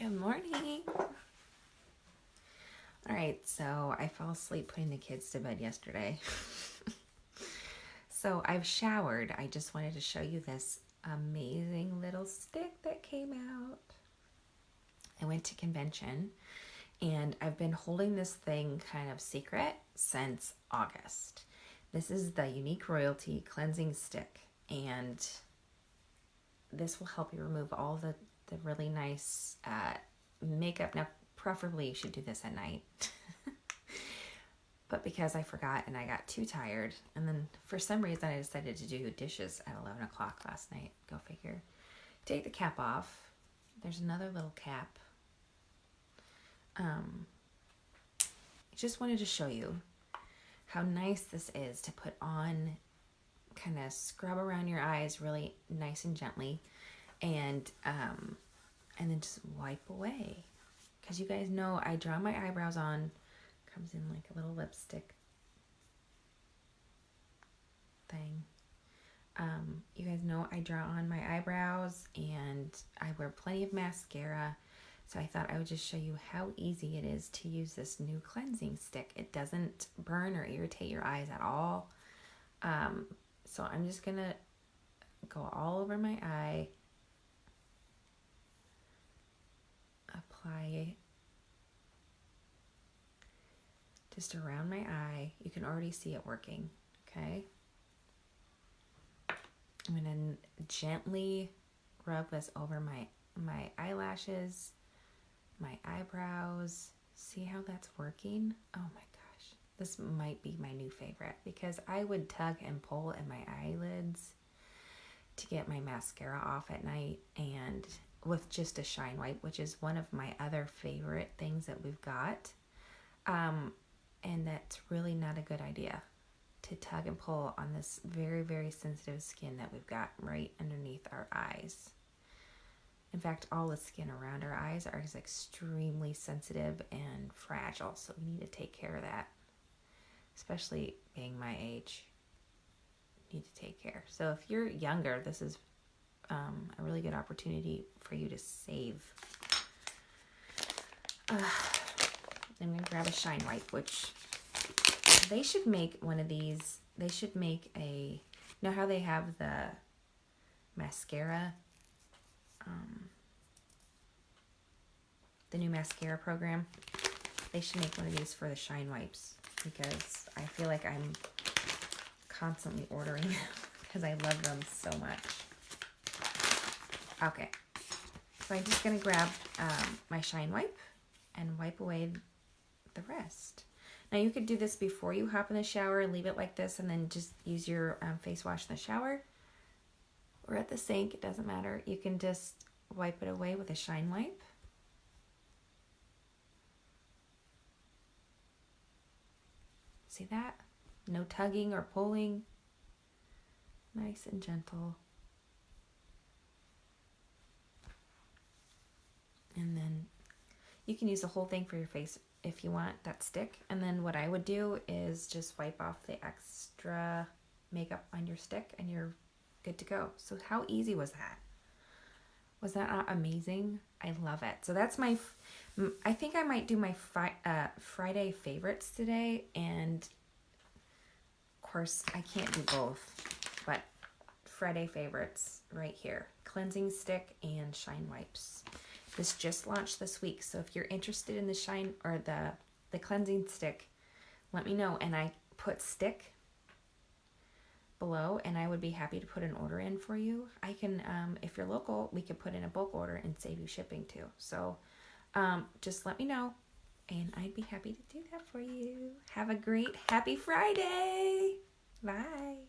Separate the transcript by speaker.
Speaker 1: Good morning. All right, so I fell asleep putting the kids to bed yesterday. So I've showered. I just wanted to show you this amazing little stick that came out. I went to convention and I've been holding this thing kind of secret since August. This is the Younique Royalty Cleansing Stick, and this will help you remove all the really nice makeup. Now, preferably you should do this at night. But because I forgot and I got too tired, and then for some reason I decided to do dishes at 11 o'clock last night. Go figure. Take the cap off. There's another little cap. Just wanted to show you how nice this is to put on, kind of scrub around your eyes really nice and gently, and then just wipe away. Because you guys know I draw my eyebrows on, comes in like a little lipstick thing. You guys know I draw on my eyebrows and I wear plenty of mascara. So I thought I would just show you how easy it is to use this new cleansing stick. It doesn't burn or irritate your eyes at all. So I'm just gonna go all over my eye, apply just around my eye. You can already see it working, okay? I'm gonna gently rub this over my eyelashes, my eyebrows. See how that's working? Oh my gosh. This might be my new favorite because I would tug and pull at my eyelids to get my mascara off at night, and with just a shine wipe, which is one of my other favorite things that we've got. And that's really not a good idea to tug and pull on this very, very sensitive skin that we've got right underneath our eyes. In fact, all the skin around our eyes is extremely sensitive and fragile, so we need to take care of that. Especially being my age, need to take care. So if you're younger, this is a really good opportunity for you to save. I'm gonna grab a shine wipe, which they should make one of these. They should make you know how they have the mascara, the new mascara program? They should make one of these for the shine wipes, because I feel like I'm constantly ordering them because I love them so much. Okay, so I'm just gonna grab my shine wipe and wipe away the rest. Now you could do this before you hop in the shower, leave it like this, and then just use your face wash in the shower or at the sink. It doesn't matter. You can just wipe it away with a shine wipe. See that? No tugging or pulling. Nice and gentle. And then you can use the whole thing for your face if you want, that stick. And then what I would do is just wipe off the extra makeup on your stick and you're good to go. So how easy was that? Was that not amazing? I love it. So that's I think I might do my Friday favorites today. And of course I can't do both, but Friday favorites right here. Cleansing stick and shine wipes. This just launched this week, so if you're interested in the shine or the cleansing stick, let me know. And I put stick below, and I would be happy to put an order in for you. I can, if you're local, we could put in a bulk order and save you shipping too. So just let me know, and I'd be happy to do that for you. Have a great, happy Friday. Bye.